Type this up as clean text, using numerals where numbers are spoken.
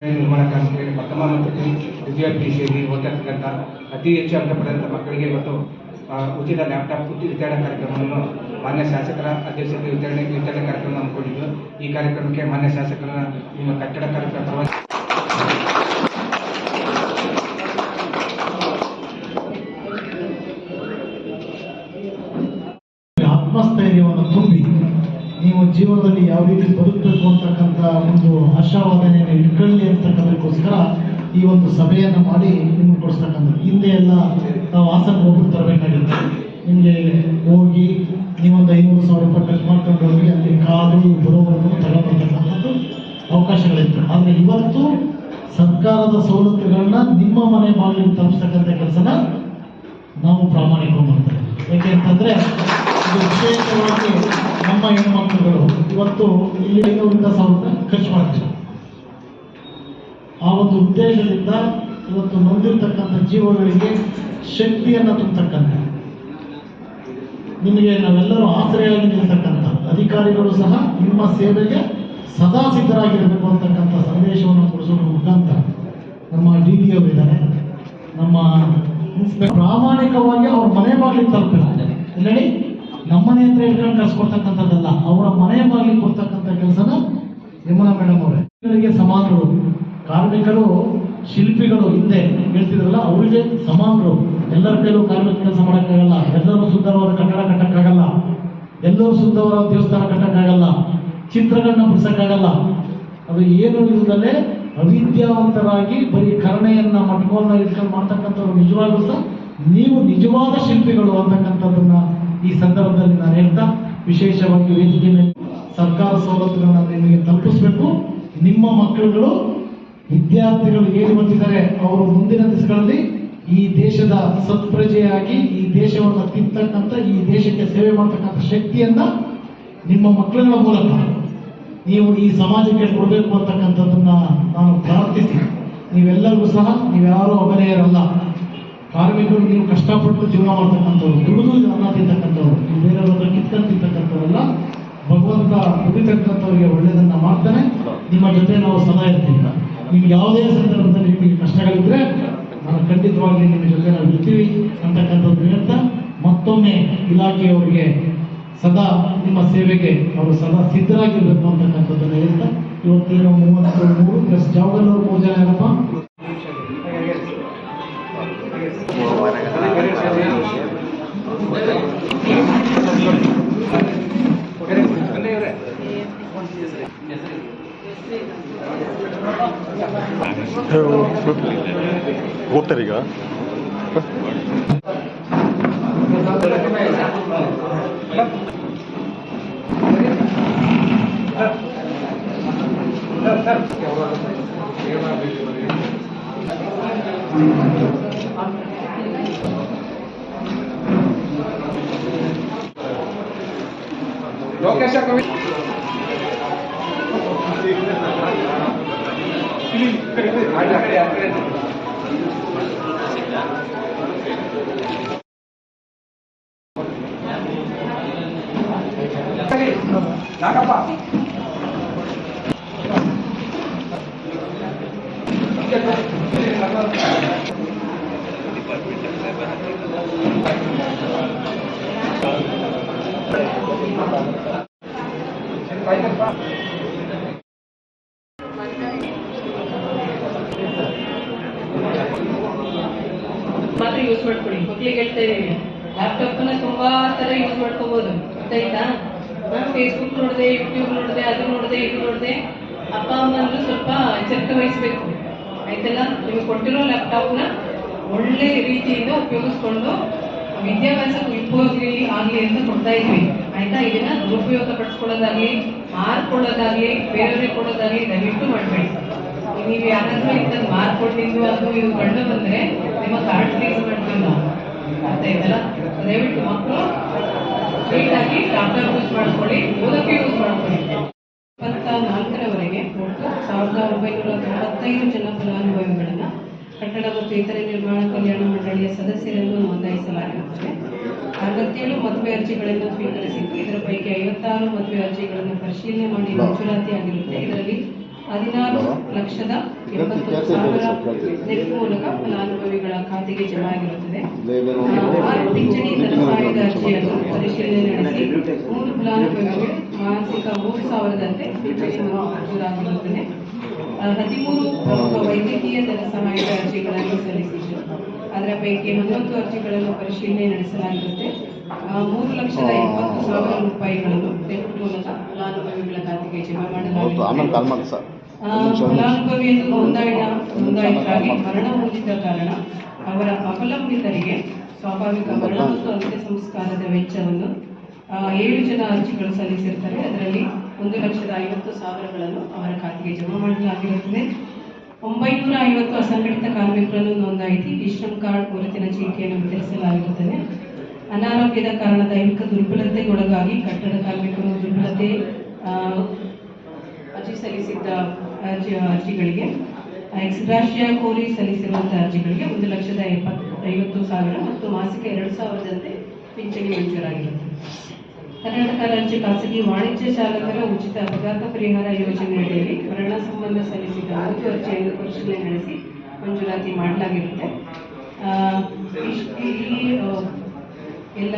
ನಿರ್ಮಾಣ ಕಾರ್ಯಕ್ರಮಕ್ಕೆ ಪ್ರಥಮ ಮತ್ತು ದ್ವಿತೀಯ PUC ಓದಿರ್ತಕ್ಕಂಥ ಅತಿ ಹೆಚ್ಚು ಅಂಕ ಪಡೆದಂಥ ಮಕ್ಕಳಿಗೆ ಇವತ್ತು ಉಚಿತ ಲ್ಯಾಪ್ಟಾಪ್ ವಿತರಣಾ ಕಾರ್ಯಕ್ರಮವನ್ನು ಮಾನ್ಯ ಶಾಸಕರ ಅಧ್ಯಕ್ಷತೆ ವಿತರಣೆ ಕಾರ್ಯಕ್ರಮ ಹಮ್ಮಿಕೊಂಡಿದ್ದು, ಈ ಕಾರ್ಯಕ್ರಮಕ್ಕೆ ಮಾನ್ಯ ಶಾಸಕರ ನಿಮ್ಮ ಕಟ್ಟಡ ಕಾರ್ಯಕ್ರಮ ಆತ್ಮಸ್ಥೈರ್ಯವನ್ನು ತುಂಬಿ ನೀವು ಜೀವನದಲ್ಲಿ ಯಾವ ರೀತಿ ಬದುಕಬೇಕು ಅಂತಕ್ಕಂಥ ಒಂದು ಆಶಾವಾದನೆಯನ್ನು ಇಟ್ಕೊಳ್ಳಿ ಅಂತಕ್ಕಂಥಕ್ಕೋಸ್ಕರ ಈ ಒಂದು ಸಭೆಯನ್ನು ಮಾಡಿ ನಿಮ್ಗೆ ಕೊಡಿಸ್ತಕ್ಕಂಥದ್ದು. ಹಿಂದೆ ಎಲ್ಲ ನಾವು ಹಾಸನಕ್ಕೆ ಹೋಗಿ ತರಬೇಕಾಗಿತ್ತು. ನಿಮಗೆ ಹೋಗಿ ನೀವೊಂದು 500,000 ರೂಪಾಯಿ ಖರ್ಚು ಮಾಡ್ಕೊಂಡು ಹೋಗಿ ಅಲ್ಲಿ ಕಾದು ಬರೋವರೆಗೂ ತಗೊಂಡ್ಬರ್ತಕ್ಕಂಥದ್ದು ಅವಕಾಶಗಳಿತ್ತು. ಆದರೆ ಇವತ್ತು ಸರ್ಕಾರದ ಸವಲತ್ತುಗಳನ್ನ ನಿಮ್ಮ ಮನೆ ಬಾಗಿಲಿಗೆ ತಲುಪಿಸ್ತಕ್ಕಂಥ ಕೆಲಸನ ನಾವು ಪ್ರಾಮಾಣಿಕವಾಗಿ ಮಾಡ್ತೇವೆ. ಯಾಕೆ ಅಂತಂದರೆ ಇದು ವಿಶೇಷವಾಗಿ ನಮ್ಮ ಹೆಣ್ಮಕ್ಳುಗಳು ಇವತ್ತು ಇಲ್ಲಿ 500ರಿಂದ 1,000 ರೂಪಾಯಿ ಖರ್ಚು ಮಾಡ್ತೀವಿ. ಆ ಒಂದು ಉದ್ದೇಶದಿಂದ ಇವತ್ತು ನೊಂದಿರ್ತಕ್ಕಂಥ ಜೀವಗಳಿಗೆ ಶಕ್ತಿಯನ್ನು ತುಂಬತಕ್ಕಂಥ, ನಿಮಗೆ ನಾವೆಲ್ಲರೂ ಆಶ್ರಯವಾಗಿ ನಿಲ್ತಕ್ಕಂಥ ಅಧಿಕಾರಿಗಳು ಸಹ ನಿಮ್ಮ ಸೇವೆಗೆ ಸದಾ ಸಿದ್ಧರಾಗಿರಬೇಕು ಅಂತಕ್ಕಂಥ ಸಂದೇಶವನ್ನು ಕೊಡಿಸೋದ್ರ ಮುಖಾಂತರ ನಮ್ಮ DDO ಇದ್ದಾರೆ, ನಮ್ಮ ಪ್ರಾಮಾಣಿಕವಾಗಿ ಅವ್ರ ಮನೆ ಬಾಗಿಲಿಗೆ ತಲುಪಿದ್ದಾರೆ. ಇಲ್ಲಿ ನಮ್ಮನೆ ಹತ್ರ ಇಟ್ಕೊಂಡು ಕಳ್ಸಿಕೊಡ್ತಕ್ಕಂಥದ್ದಲ್ಲ, ಅವರ ಮನೆ ಬಾಗಿಲಿಗೆ ಕೊಡ್ತಕ್ಕಂಥ ಕೆಲಸನ ಯಮುನಾ ಮೇಡಮ್ ಅವರಿಗೆ ಸಮಾನರು. ಕಾರ್ಮಿಕರು ಶಿಲ್ಪಿಗಳು ಹಿಂದೆ ಹೇಳ್ತಿದ್ರಲ್ಲ, ಅವರಿಗೆ ಸಮಾನರು. ಎಲ್ಲರ ಕೈಲೂ ಕಾರ್ಮಿಕ ಕೆಲಸ ಮಾಡೋಕ್ಕಾಗಲ್ಲ, ಎಲ್ಲರೂ ಸುಂದರವಾದ ಕಟ್ಟಡ ಕಟ್ಟಕ್ಕಾಗಲ್ಲ, ಎಲ್ಲರೂ ಸುಂದರವಾದ ದೇವಸ್ಥಾನ ಕಟ್ಟಕ್ಕಾಗಲ್ಲ, ಚಿತ್ರಗಳನ್ನ ಬಿಡಿಸಕ್ಕಾಗಲ್ಲ. ಅದು ಏನು ಇರುವುದಲ್ಲೇ ಅವಿದ್ಯಾವಂತರಾಗಿ ಬರೀ ಕರುಣೆಯನ್ನ ಮಟ್ಕೋನ್ನ ಇಟ್ಕೊಂಡು ಮಾಡ್ತಕ್ಕಂಥವ್ರು ನಿಜವಾಗ್ಲೂ ಸಹ ನೀವು ನಿಜವಾದ ಶಿಲ್ಪಿಗಳು ಅಂತಕ್ಕಂಥದ್ದನ್ನ ಈ ಸಂದರ್ಭದಲ್ಲಿ ನಾನು ಹೇಳ್ತಾ, ವಿಶೇಷವಾಗಿ ವೇದಿಕೆ ಮೇಲೆ ಸರ್ಕಾರ ಸವಲತ್ತುಗಳನ್ನ ನಿಮಗೆ ತಲುಪಿಸಬೇಕು. ನಿಮ್ಮ ಮಕ್ಕಳುಗಳು ವಿದ್ಯಾರ್ಥಿಗಳು ಏನು ಬಂದಿದ್ದಾರೆ, ಅವರು ಮುಂದಿನ ದಿವಸಗಳಲ್ಲಿ ಈ ದೇಶದ ಸತ್ಪ್ರಜೆಯಾಗಿ ಈ ದೇಶವನ್ನು ತಿಂತಕ್ಕಂಥ, ಈ ದೇಶಕ್ಕೆ ಸೇವೆ ಮಾಡ್ತಕ್ಕಂಥ ಶಕ್ತಿಯನ್ನ ನಿಮ್ಮ ಮಕ್ಕಳುಗಳ ಮೂಲಕ ನೀವು ಈ ಸಮಾಜಕ್ಕೆ ಕೊಡಬೇಕು ಅಂತಕ್ಕಂಥದ್ದನ್ನ ನಾನು ಪ್ರಾರ್ಥಿಸಿ, ನೀವೆಲ್ಲರಿಗೂ ಸಹ ನೀವ್ಯಾರೂ ಅಬಲೆಯರಲ್ಲ. ಕಾರ್ಮಿಕರು ನೀವು ಕಷ್ಟಪಟ್ಟು ಜೀವನ ಮಾಡ್ತಕ್ಕಂಥವ್ರು, ದುಡಿದು ಅನ್ನ ತಿಂತಕ್ಕಂಥವ್ರು, ನೀವು ಬೇರೆಯವ್ರ ಕಿತ್ಕೊಂಡು ತಿಂತಕ್ಕಂಥವ್ರಲ್ಲ. ಭಗವಂತ ದುಡಿತಕ್ಕಂಥವ್ರಿಗೆ ಒಳ್ಳೆಯದನ್ನ ಮಾಡ್ತಾನೆ. ನಿಮ್ಮ ಜೊತೆ ನಾವು ಸದಾ ಇರ್ತೀವಿ. ನಿಮ್ಗೆ ಯಾವುದೇ ಸಂದರ್ಭದಲ್ಲಿ ನಿಮಗೆ ಕಷ್ಟಗಳಿದ್ರೆ ನಾನು ಖಂಡಿತವಾಗಿ ನಿಮ್ಮ ಜೊತೆ ನಾವು ಇರ್ತೀವಿ ಅಂತಕ್ಕಂಥದ್ದು ಹೇಳ್ತಾ, ಮತ್ತೊಮ್ಮೆ ಇಲಾಖೆಯವರಿಗೆ ಸದಾ ನಿಮ್ಮ ಸೇವೆಗೆ ಅವರು ಸದಾ ಸಿದ್ಧರಾಗಿರ್ಬೇಕು ಅಂತಕ್ಕಂಥದ್ದನ್ನು ಹೇಳ್ತಾ, ಇವತ್ತೇನು 33 ಪ್ಲಸ್ ಜಾವಗಲ್ ಅವರು 3 ಜನ ಏನಪ್ಪ ಹೋಗ್ತಾರೀಗ ಲೋಕೇಶ ಕವಿ ನಾಗಪ್ಪ ಮಾತ್ರ ಯೂಸ್ ಮಾಡ್ಕೊಳ್ಳಿ. ಮಕ್ಳಿಗೆ ಹೇಳ್ತಾ ಇದ್ದೀನಿ, ಲ್ಯಾಪ್ಟಾಪ್ನ ತುಂಬಾ ತರ ಯೂಸ್ ಮಾಡ್ಕೋಬಹುದು, ಗೊತ್ತಾಯ್ತಾ? ಫೇಸ್ಬುಕ್ ನೋಡಿದೆ, ಯೂಟ್ಯೂಬ್ ನೋಡಿದೆ, ಅದು ನೋಡಿದೆ, ಇದು ನೋಡಿದೆ. ಅಪ್ಪ ಅಮ್ಮಂದ್ರು ಸ್ವಲ್ಪ ಎಚ್ಚರಿಕೆ ವಹಿಸ್ಬೇಕು, ಆಯ್ತಲ್ಲ? ನಿಮಗೆ ಕೊಟ್ಟಿರೋ ಲ್ಯಾಪ್ಟಾಪ್ನ ಒಳ್ಳೆ ರೀತಿಯಿಂದ ಉಪಯೋಗಿಸ್ಕೊಂಡು ವಿದ್ಯಾಭ್ಯಾಸಕ್ಕೆ ಉಪಯೋಗ ಆಗ್ಲಿ ಅಂತ ಕೊಡ್ತಾ ಇದ್ವಿ, ಆಯ್ತಾ? ಇದನ್ನ ದುರುಪಯೋಗ ಪಡಿಸ್ಕೊಳ್ಳೋದಾಗ್ಲಿ, ಮಾರ್ಕೊಳ್ಳೋದಾಗ್ಲಿ, ಬೇರೆಯವ್ರಿಗೆ ಕೊಡೋದಾಗ್ಲಿ ದಯವಿಟ್ಟು ಮಾಡಬೇಡಿ. ನೀವು ಯಾರಾದ್ರೂ ಇಂಥದ್ದು ಮಾರ್ಕೊಂಡಿದ್ದು ಅದು ಇದು ಕಂಡು ಬಂದ್ರೆ ನಿಮ್ಮ ಕಾರ್ಡ್ ಫ್ರೀಸ್ ಮಾಡ್ತೀವಿ ನಾವು, ಅರ್ಥ ಆಯ್ತಲ್ಲ? ದಯವಿಟ್ಟು ಮಕ್ಕಳು ನೀಟಾಗಿ ಲ್ಯಾಪ್ಟಾಪ್ ಯೂಸ್ ಮಾಡ್ಕೊಳ್ಳಿ, ಓದಕ್ಕೆ ಯೂಸ್ ಮಾಡ್ಕೊಳ್ಳಿ. 24ರವರೆಗೆ ಒಟ್ಟು 1995 ಜನ ಫಲಾನುಭವಿಗಳನ್ನ ಕಟ್ಟಡ ಮತ್ತು ಇತರೆ ನಿರ್ಮಾಣ ಕಲ್ಯಾಣ ಮಂಡಳಿಯ ಸದಸ್ಯರನ್ನು ನೋಂದಾಯಿಸಲಾಗಿರುತ್ತದೆ. 67 ಮದುವೆ ಅರ್ಜಿಗಳನ್ನು ಸ್ವೀಕರಿಸಿದ್ದು, ಇದರ ಪೈಕಿ 56 ಮದುವೆ ಅರ್ಜಿಗಳನ್ನು ಪರಿಶೀಲನೆ ಮಾಡಿ ಮಂಜೂರಾತಿಯಾಗಿರುತ್ತೆ. ಇದರಲ್ಲಿ 14,80,000 ನೆಟ್ ಮೂಲಕ ಫಲಾನುಭವಿಗಳ ಖಾತೆಗೆ ಜಮಾ ಆಗಿರುತ್ತದೆ. 6 ಪಿಂಚಣಿ ಧನ ಸಹಾಯದ ಅರ್ಜಿಯನ್ನು ಪರಿಶೀಲನೆ ನಡೆಸಿ 3 ಫಲಾನುಭವಿಗಳು ಮಾಸಿಕ 3,000ದಂತೆ ಪಿಂಚಣಿ ಮಂಜೂರಾಗಿರುತ್ತದೆ. 13 ಪ್ರಮುಖ ವೈದ್ಯಕೀಯ ಧನ ಸಹಾಯದ ಅರ್ಜಿಗಳನ್ನು ಸಲ್ಲಿಸಿದ್ದು ಅದರ ಪೈಕಿ 11 ಅರ್ಜಿಗಳನ್ನು ಪರಿಶೀಲನೆ ನಡೆಸಲಾಗಿರುತ್ತೆ. 3,70,000 ರೂಪಾಯಿಗಳನ್ನು ನೆಟ್ ಮೂಲಕ ಫಲಾನುಭವಿಗಳ ಖಾತೆಗೆ ಜಮಾ ಮಾಡಲಾಗಿದೆ. ಫಲಾನುಭವಿಯನ್ನು ನೋಂದಾಯಿತರಾಗಿ ಮರಣ ಹೊಂದಿದ ಕಾರಣ ಅವರ ಅವಲಂಬಿತರಿಗೆ ಸ್ವಾಭಾವಿಕ ಮರಣ ಮತ್ತು ಅಂತ್ಯ ಸಂಸ್ಕಾರದ ವೆಚ್ಚವನ್ನು 7 ಜನ ಅರ್ಜಿಗಳು ಸಲ್ಲಿಸಿರ್ತಾರೆ. ಅದರಲ್ಲಿ 1,50,000 ಅವರ ಖಾತೆಗೆ ಜಮಾ ಮಾಡಲಾಗಿರುತ್ತದೆ. 950 ಅಸಂಘಟಿತ ಕಾರ್ಮಿಕರನ್ನು ನೋಂದಾಯಿಸಿ ಇಶ್ರಮ್ ಕಾರ್ಡ್ ಗುರುತಿನ ಚೀಟಿಯನ್ನು ವಿತರಿಸಲಾಗಿರುತ್ತದೆ. ಅನಾರೋಗ್ಯದ ಕಾರಣ ದೈಹಿಕ ದುರ್ಬಲತೆಗೊಳಗಾಗಿ ಕಟ್ಟಡ ಕಾರ್ಮಿಕರು ದುರ್ಬಲತೆ ಅರ್ಜಿ ಸಲ್ಲಿಸಿದ್ದ ಅರ್ಜಿಗಳಿಗೆ ಎಕ್ಸ್ಗ್ರಾಷಿಯಾ ಕೋರಿ ಸಲ್ಲಿಸಿರುವಂತಹ ಅರ್ಜಿಗಳಿಗೆ 1,50,000 ಮತ್ತು ಮಾಸಿಕ 2,000ದಂತೆ ಪಿಂಚಣಿ ಮಂಜೂರಾಗಿರುತ್ತದೆ. ಕರ್ನಾಟಕ ರಾಜ್ಯ ಖಾಸಗಿ ವಾಣಿಜ್ಯ ಚಾಲಕರ ಉಚಿತ ಅಪಘಾತ ಪರಿಹಾರ ಯೋಜನೆ ಅಡಿಯಲ್ಲಿ ಮರಣ ಸಂಬಂಧ ಸಲ್ಲಿಸಿದ 5 ಅರ್ಜಿಯನ್ನು ಪರಿಶೀಲನೆ ನಡೆಸಿ ಮಂಜೂರಾತಿ ಮಾಡಲಾಗಿರುತ್ತೆ. ಈ ಎಲ್ಲ